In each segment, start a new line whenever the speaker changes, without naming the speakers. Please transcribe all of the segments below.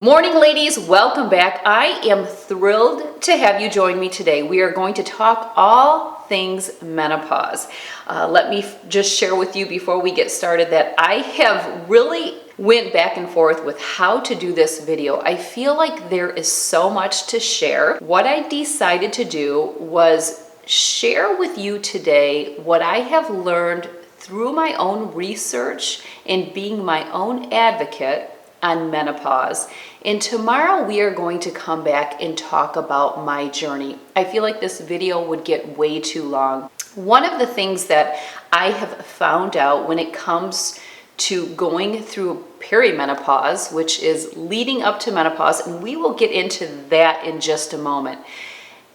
Morning, ladies. Welcome back. I am thrilled to have you join me today. We are going to talk all things menopause. Let me just share with you before we get started that I have really went back and forth with how to do this video. I feel like there is so much to share. What I decided to do was share with you today what I have learned through my own research and being my own advocate on menopause. And tomorrow we are going to come back and talk about my journey. I feel like this video would get way too long. One of the things that I have found out when it comes to going through perimenopause, which is leading up to menopause, and we will get into that in just a moment.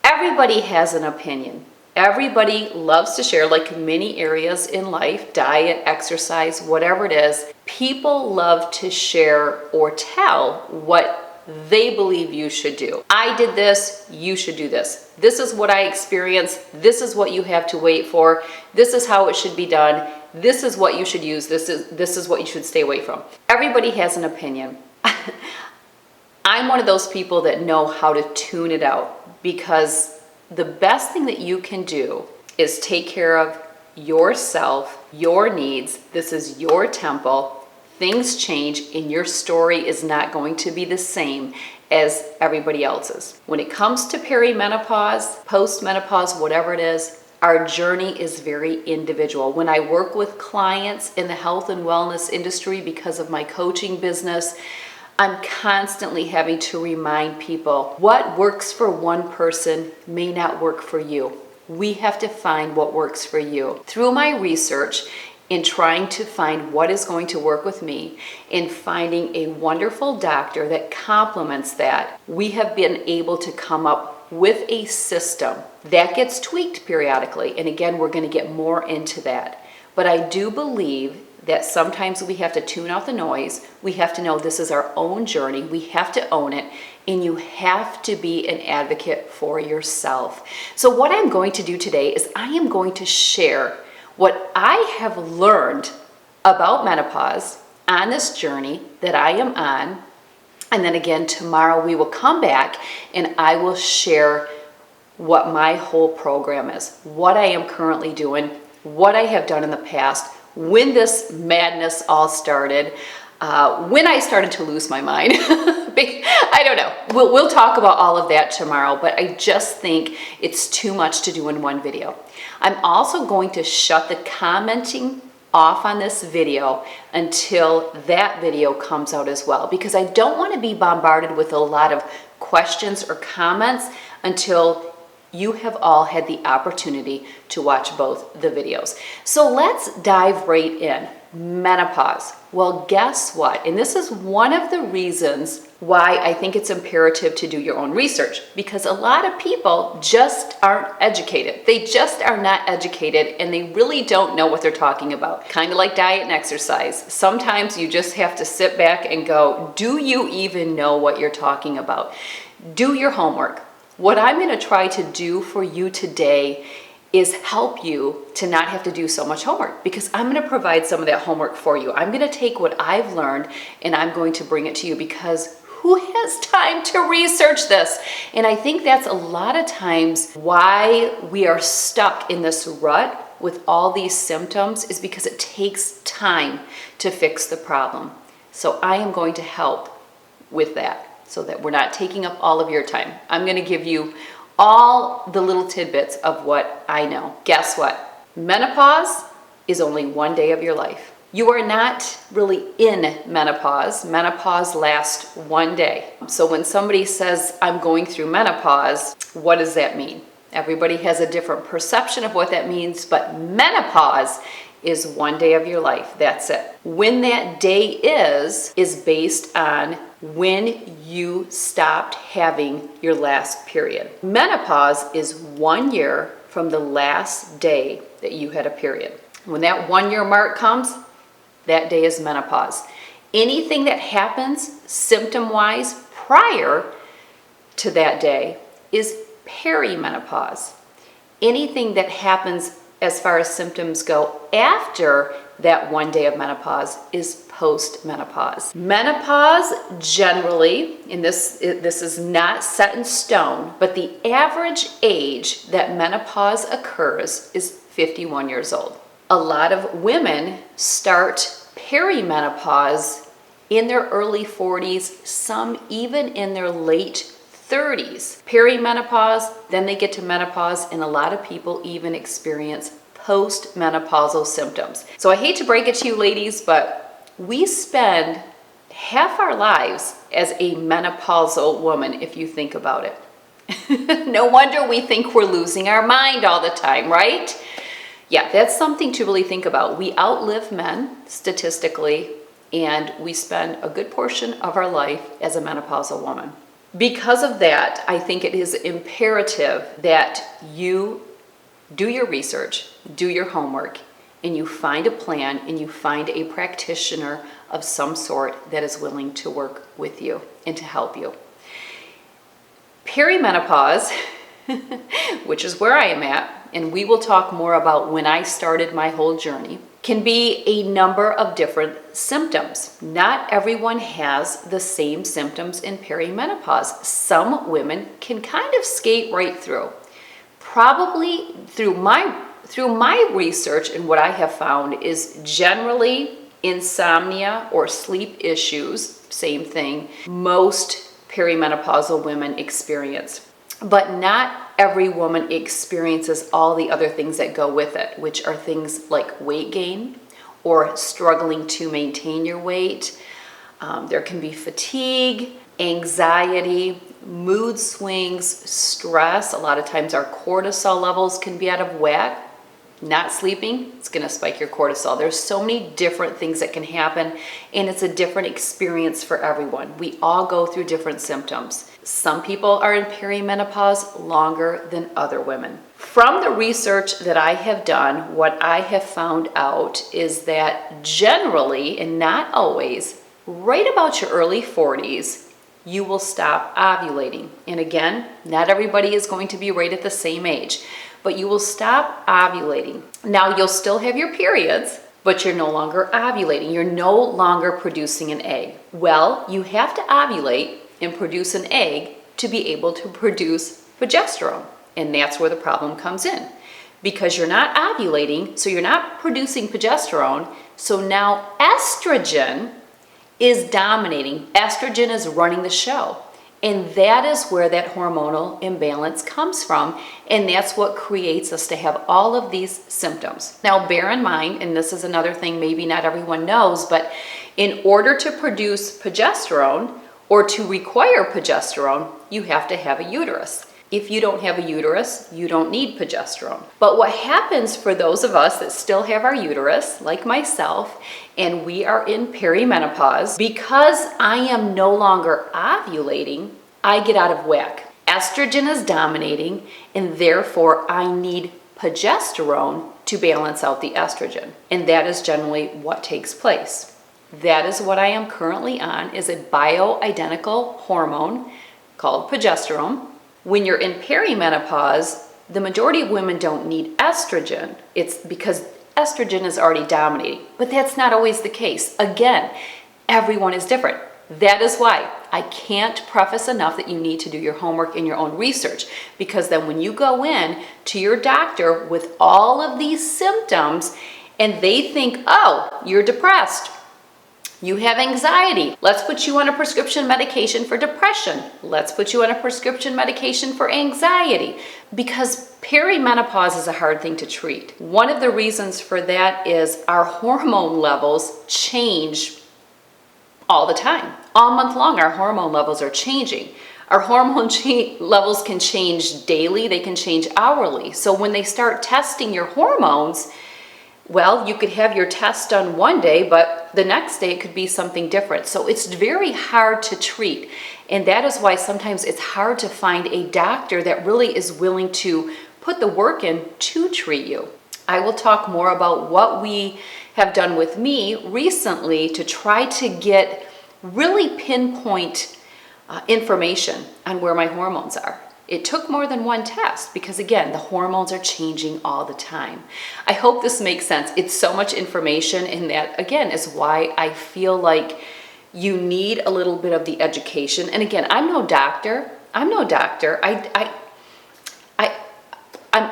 Everybody has an opinion. Everybody loves to share, like many areas in life, diet, exercise, whatever it is. People love to share or tell what they believe you should do. I did this, you should do this. This is what I experienced. This is what you have to wait for. This is how it should be done. This is what you should use. This is what you should stay away from. Everybody has an opinion. I'm one of those people that know how to tune it out, because the best thing that you can do is take care of yourself, your needs. This is your temple. Things change and your story is not going to be the same as everybody else's. When it comes to perimenopause, postmenopause, whatever it is, our journey is very individual. When I work with clients in the health and wellness industry because of my coaching business, I'm constantly having to remind people what works for one person may not work for you. We have to find what works for you. Through my research in trying to find what is going to work with me and finding a wonderful doctor that complements that, we have been able to come up with a system that gets tweaked periodically. And again, we're going to get more into that. But I do believe that sometimes we have to tune out the noise. We have to know this is our own journey. We have to own it, and you have to be an advocate for yourself. So what I'm going to do today is I am going to share what I have learned about menopause on this journey that I am on. And then again, tomorrow we will come back and I will share what my whole program is, what I am currently doing, what I have done in the past, when this madness all started, when I started to lose my mind. I don't know. We'll talk about all of that tomorrow, but I just think it's too much to do in one video. I'm also going to shut the commenting off on this video until that video comes out as well, because I don't want to be bombarded with a lot of questions or comments until you have all had the opportunity to watch both the videos. So let's dive right in. Menopause. Well, guess what? And this is one of the reasons why I think it's imperative to do your own research, because a lot of people just aren't educated. They just are not educated and they really don't know what they're talking about. Kind of like diet and exercise. Sometimes you just have to sit back and go, do you even know what you're talking about? Do your homework. What I'm going to try to do for you today is help you to not have to do so much homework, because I'm going to provide some of that homework for you. I'm going to take what I've learned and I'm going to bring it to you, because who has time to research this? And I think that's a lot of times why we are stuck in this rut with all these symptoms, is because it takes time to fix the problem. So I am going to help with that, so that we're not taking up all of your time. I'm going to give you all the little tidbits of what I know. Guess what? Menopause is only one day of your life. You are not really in menopause. Menopause lasts one day. So when somebody says, I'm going through menopause, what does that mean? Everybody has a different perception of what that means, but menopause is one day of your life. That's it. When that day is based on when you stopped having your last period. Menopause is 1 year from the last day that you had a period. When that 1 year mark comes, that day is menopause. Anything that happens symptom-wise prior to that day is perimenopause. Anything that happens as far as symptoms go after that one day of menopause is post-menopause. Menopause generally, and this is not set in stone, but the average age that menopause occurs is 51 years old. A lot of women start peri-menopause in their early 40s, some even in their late 30s. Peri-menopause, then they get to menopause, and a lot of people even experience post-menopausal symptoms. So I hate to break it to you ladies, but we spend half our lives as a menopausal woman, if you think about it. No wonder we think we're losing our mind all the time, right? Yeah, that's something to really think about. We outlive men statistically, and we spend a good portion of our life as a menopausal woman. Because of that, I think it is imperative that you do your research, do your homework, and you find a plan and you find a practitioner of some sort that is willing to work with you and to help you. Peri-menopause, which is where I am at, and we will talk more about when I started my whole journey, can be a number of different symptoms. Not everyone has the same symptoms in peri-menopause. Some women can kind of skate right through. Probably through my research and what I have found is generally insomnia or sleep issues, same thing, most perimenopausal women experience. But not every woman experiences all the other things that go with it, which are things like weight gain or struggling to maintain your weight. There can be fatigue, anxiety, mood swings, stress. A lot of times our cortisol levels can be out of whack. Not sleeping, it's going to spike your cortisol. There's so many different things that can happen, and it's a different experience for everyone. We all go through different symptoms. Some people are in perimenopause longer than other women. From the research that I have done, what I have found out is that generally, and not always, right about your early 40s, you will stop ovulating. And again, not everybody is going to be right at the same age, but you will stop ovulating. Now, you'll still have your periods, but you're no longer ovulating. You're no longer producing an egg. Well, you have to ovulate and produce an egg to be able to produce progesterone. And that's where the problem comes in. Because you're not ovulating, so you're not producing progesterone, so now estrogen is dominating. Estrogen is running the show. And that is where that hormonal imbalance comes from. And that's what creates us to have all of these symptoms. Now, bear in mind, and this is another thing maybe not everyone knows, but in order to produce progesterone or to require progesterone, you have to have a uterus. If you don't have a uterus, you don't need progesterone. But what happens for those of us that still have our uterus, like myself, and we are in perimenopause, because I am no longer ovulating, I get out of whack. Estrogen is dominating, and therefore I need progesterone to balance out the estrogen. And that is generally what takes place. That is what I am currently on, is a bioidentical hormone called progesterone. When you're in perimenopause, the majority of women don't need estrogen. It's because estrogen is already dominating, but that's not always the case. Again, everyone is different. That is why I can't preface enough that you need to do your homework and your own research, because then when you go in to your doctor with all of these symptoms and they think, oh, you're depressed, you have anxiety, let's put you on a prescription medication for depression. Let's put you on a prescription medication for anxiety. Because perimenopause is a hard thing to treat. One of the reasons for that is our hormone levels change all the time. All month long, our hormone levels are changing. Our hormone levels can change daily, they can change hourly. So when they start testing your hormones, well, you could have your test done one day, but the next day it could be something different. So it's very hard to treat. And that is why sometimes it's hard to find a doctor that really is willing to put the work in to treat you. I will talk more about what we have done with me recently to try to get really pinpoint information on where my hormones are. It took more than one test because, again, the hormones are changing all the time. I hope this makes sense. It's so much information, and that, again, is why I feel like you need a little bit of the education. And again, I'm no doctor. I'm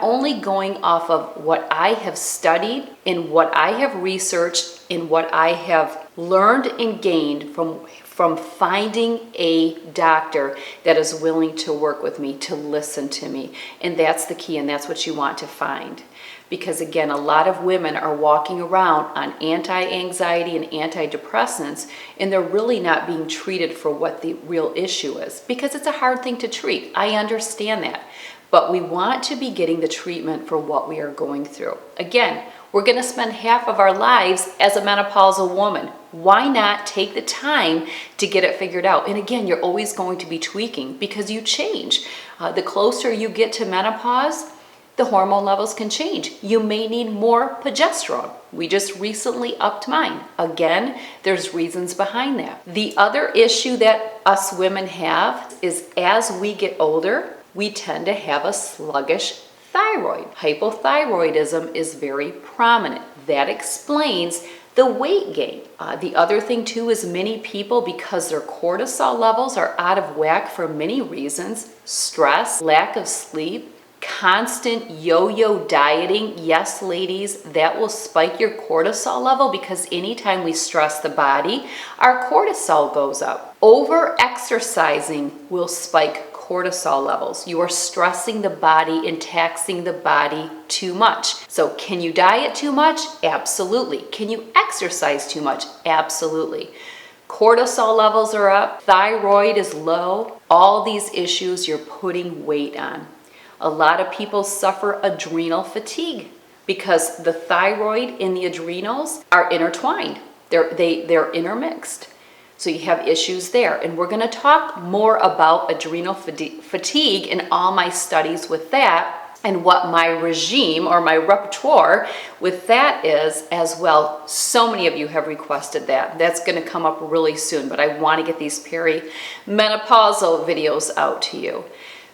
only going off of what I have studied and what I have researched and what I have learned and gained from finding a doctor that is willing to work with me, to listen to me. And that's the key, and that's what you want to find. Because again, a lot of women are walking around on anti-anxiety and antidepressants, and they're really not being treated for what the real issue is, because it's a hard thing to treat. I understand that. But we want to be getting the treatment for what we are going through. Again, we're going to spend half of our lives as a menopausal woman. Why not take the time to get it figured out? And again, you're always going to be tweaking because you change. The closer you get to menopause, the hormone levels can change. You may need more progesterone. We just recently upped mine. Again, there's reasons behind that. The other issue that us women have is as we get older, we tend to have a sluggish thyroid. Hypothyroidism is very prominent. That explains the weight gain. The other thing too is many people, because their cortisol levels are out of whack for many reasons, stress, lack of sleep, constant yo-yo dieting. Yes, ladies, that will spike your cortisol level because anytime we stress the body, our cortisol goes up. Over-exercising will spike cortisol levels. You are stressing the body and taxing the body too much. So can you diet too much? Absolutely. Can you exercise too much? Absolutely. Cortisol levels are up, thyroid is low. All these issues you're putting weight on. A lot of people suffer adrenal fatigue because the thyroid and the adrenals are intertwined. They're intermixed. So you have issues there. And we're going to talk more about adrenal fatigue in all my studies with that and what my regime or my repertoire with that is as well. So many of you have requested that. That's going to come up really soon, but I want to get these peri-menopausal videos out to you.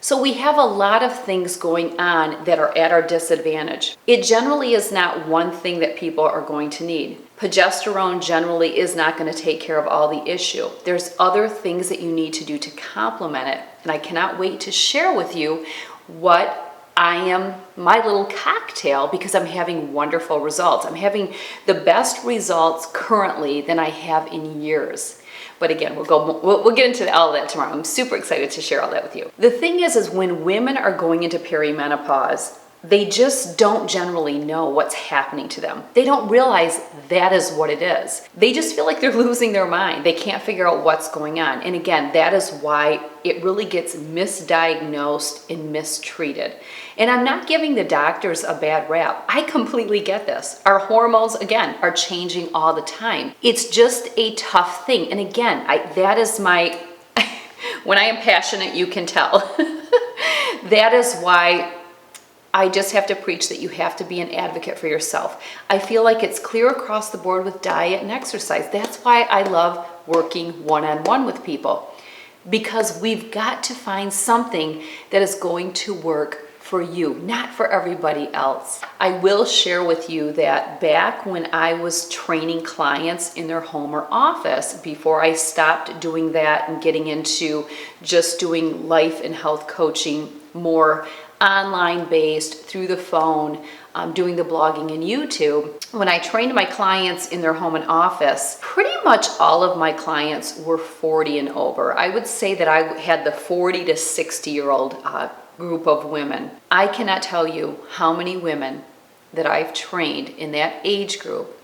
So we have a lot of things going on that are at our disadvantage. It generally is not one thing that people are going to need. Progesterone generally is not going to take care of all the issue. There's other things that you need to do to complement it. And I cannot wait to share with you what my little cocktail, because I'm having wonderful results. I'm having the best results currently than I have in years. But again, we'll get into all of that tomorrow. I'm super excited to share all that with you. The thing is when women are going into perimenopause, they just don't generally know what's happening to them. They don't realize that is what it is. They just feel like they're losing their mind. They can't figure out what's going on. And again, that is why it really gets misdiagnosed and mistreated. And I'm not giving the doctors a bad rap. I completely get this. Our hormones, again, are changing all the time. It's just a tough thing. And again, that is my, when I am passionate, you can tell. That is why I just have to preach that you have to be an advocate for yourself. I feel like it's clear across the board with diet and exercise. That's why I love working one-on-one with people, because we've got to find something that is going to work for you, not for everybody else. I will share with you that back when I was training clients in their home or office, before I stopped doing that and getting into just doing life and health coaching more online based through the phone, doing the blogging and YouTube. When I trained my clients in their home and office, pretty much all of my clients were 40 and over. I would say that I had the 40 to 60-year-old group of women. I cannot tell you how many women that I've trained in that age group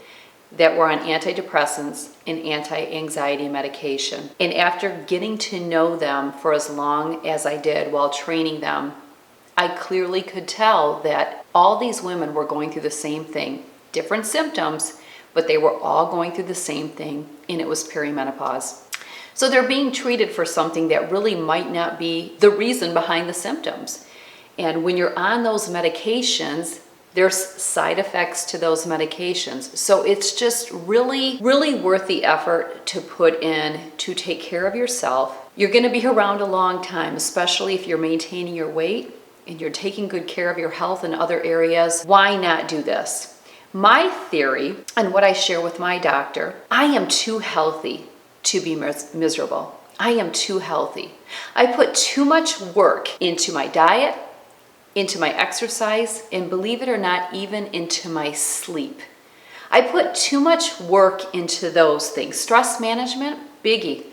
that were on antidepressants and anti-anxiety medication. And after getting to know them for as long as I did while training them, I clearly could tell that all these women were going through the same thing, different symptoms, but they were all going through the same thing, and it was perimenopause. So they're being treated for something that really might not be the reason behind the symptoms. And when you're on those medications, There's side effects to those medications. So it's just really, really worth the effort to put in to take care of yourself. You're going to be around a long time, especially if you're maintaining your weight and you're taking good care of your health in other areas. Why not do this? My theory, and what I share with my doctor, I am too healthy to be miserable. I am too healthy. I put too much work into my diet, into my exercise, and believe it or not, even into my sleep. I put too much work into those things. Stress management, biggie.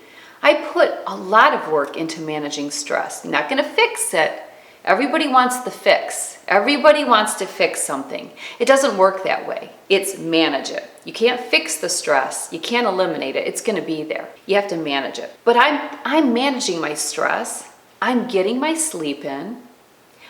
I put a lot of work into managing stress. I'm not going to fix it. Everybody wants the fix. Everybody wants to fix something. It doesn't work that way. It's manage it. You can't fix the stress. You can't eliminate it. It's going to be there. You have to manage it. But I'm managing my stress. I'm getting my sleep in.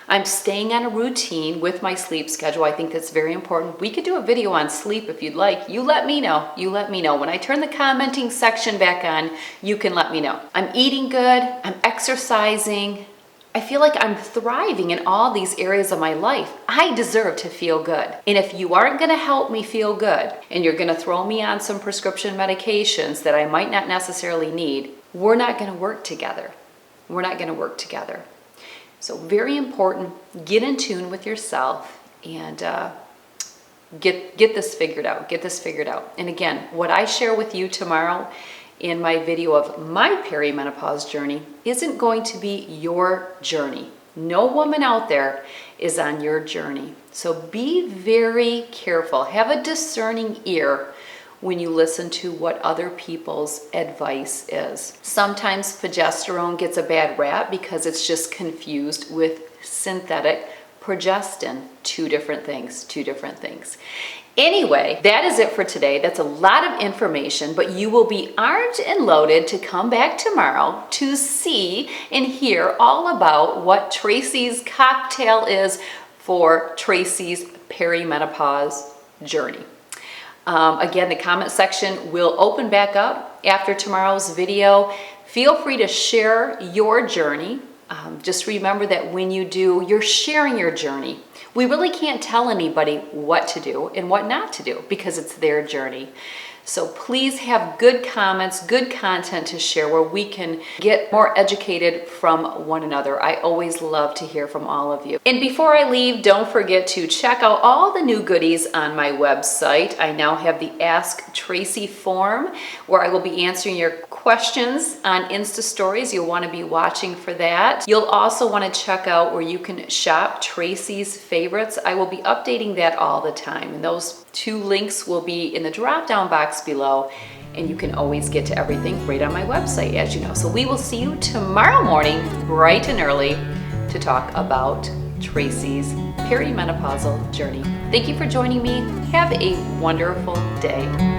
I'm staying on a routine with my sleep schedule. I think that's very important. We could do a video on sleep if you'd like. You let me know. You let me know. When I turn the commenting section back on, you can let me know. I'm eating good. I'm exercising. I feel like I'm thriving in all these areas of my life. I deserve to feel good. And if you aren't going to help me feel good and you're going to throw me on some prescription medications that I might not necessarily need, we're not going to work together. We're not going to work together. So very important, get in tune with yourself and get this figured out. Get this figured out. And again, what I share with you tomorrow in my video of my perimenopause journey isn't going to be your journey. No woman out there is on your journey. So be very careful. Have a discerning ear when you listen to what other people's advice is. Sometimes progesterone gets a bad rap because it's just confused with synthetic progestin. Two different things. Anyway, that is it for today. That's a lot of information, but you will be armed and loaded to come back tomorrow to see and hear all about what Tracy's cocktail is for Tracy's perimenopause journey. Again, the comment section will open back up after tomorrow's video. Feel free to share your journey. Just remember that when you do, you're sharing your journey. We really can't tell anybody what to do and what not to do because it's their journey. So please have good comments, good content to share where we can get more educated from one another. I always love to hear from all of you. And before I leave, don't forget to check out all the new goodies on my website. I now have the Ask Tracy form where I will be answering your questions on Insta Stories. You'll want to be watching for that. You'll also want to check out where you can shop Tracy's favorites. I will be updating that all the time. And those two links will be in the drop-down box below, and you can always get to everything right on my website, as you know. So we will see you tomorrow morning, bright and early, to talk about Tracy's perimenopausal journey. Thank you for joining me. Have a wonderful day.